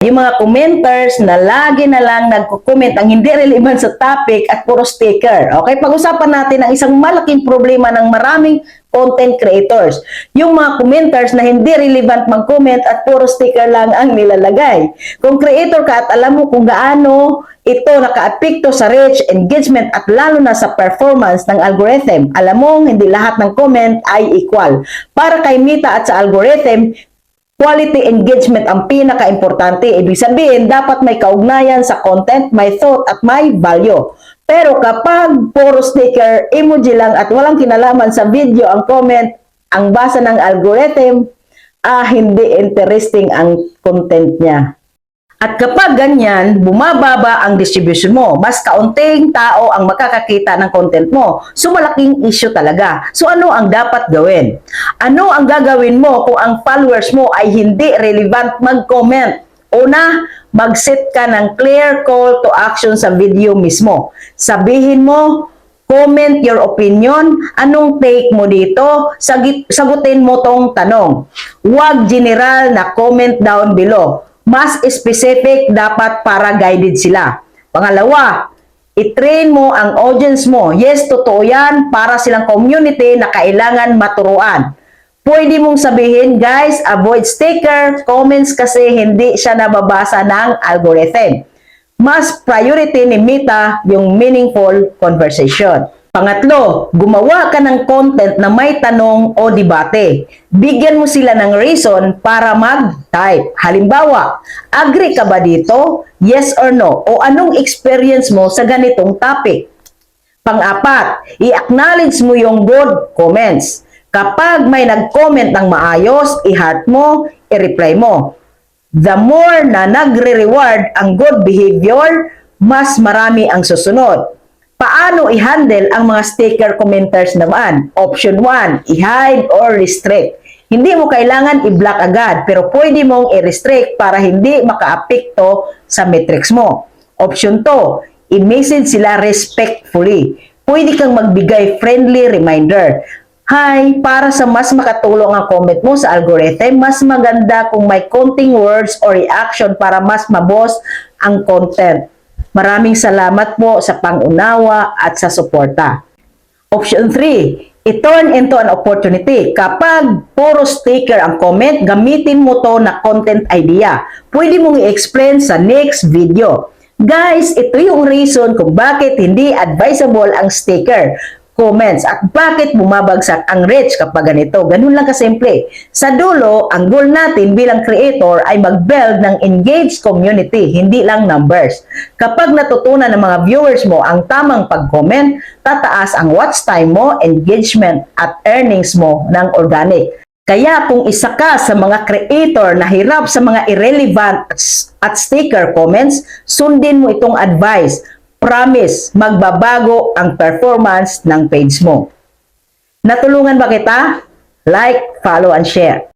Yung mga commenters na lagi na lang nagko-comment ang hindi relevant sa topic at puro sticker. Okay, pag-usapan natin ang isang malaking problema ng maraming content creators. Yung mga commenters na hindi relevant mag-comment at puro sticker lang ang nilalagay. Kung creator ka at alam mo kung gaano ito naka-apekto sa reach, engagement at lalo na sa performance ng algorithm, alam mo hindi lahat ng comment ay equal. Para kay Meta at sa algorithm, quality engagement ang pinaka-importante. Ibig sabihin, dapat may kaugnayan sa content, may thought at may value. Pero kapag puro sticker, emoji lang at walang kinalaman sa video ang comment, ang basa ng algorithm, hindi interesting ang content niya. At kapag ganyan, bumababa ang distribution mo. Mas kaunting tao ang makakakita ng content mo. So, malaking issue talaga. So, ano ang dapat gawin? Ano ang gagawin mo kung ang followers mo ay hindi relevant mag-comment? Una, mag-set ka ng clear call to action sa video mismo. Sabihin mo, comment your opinion. Anong take mo dito? Sagutin mo tong tanong. Huwag general na comment down below. Mas specific dapat para guided sila. Pangalawa, i-train mo ang audience mo. Yes, totoo yan para silang community na kailangan maturuan. Pwede mong sabihin, guys, avoid sticker, comments kasi hindi siya nababasa ng algorithm. Mas priority ni Meta yung meaningful conversation. Pangatlo, gumawa ka ng content na may tanong o debate. Bigyan mo sila ng reason para mag-type. Halimbawa, agree ka ba dito? Yes or no? O anong experience mo sa ganitong topic? Pang-apat, i-acknowledge mo yung good comments. Kapag may nag-comment ng maayos, i-heart mo, i-reply mo. The more na nagre-reward ang good behavior, mas marami ang susunod. Paano i-handle ang mga sticker commenters naman? Option 1, i-hide or restrict. Hindi mo kailangan i-block agad, pero pwede mong i-restrict para hindi maka-apekto sa metrics mo. Option 2, i-message sila respectfully. Pwede kang magbigay friendly reminder. Hi, para sa mas makatulong ang comment mo sa algorithm, mas maganda kung may konting words or reaction para mas mabos ang content. Maraming salamat po sa pangunawa at sa suporta. Option 3, i-turn into an opportunity. Kapag puro sticker ang comment, gamitin mo to na content idea. Pwede mong i-explain sa next video. Guys, ito yung reason kung bakit hindi advisable ang sticker comments at bakit bumabagsak ang reach kapag ganito. Ganun lang kasimple. Sa dulo, ang goal natin bilang creator ay mag-build ng engaged community, hindi lang numbers. Kapag natutunan ng mga viewers mo ang tamang pag-comment, tataas ang watch time mo, engagement at earnings mo ng organic. Kaya kung isa ka sa mga creator na hirap sa mga irrelevant at sticker comments, sundin mo itong advice. Promise, magbabago ang performance ng page mo. Natulungan ba kita? Like, follow, and share.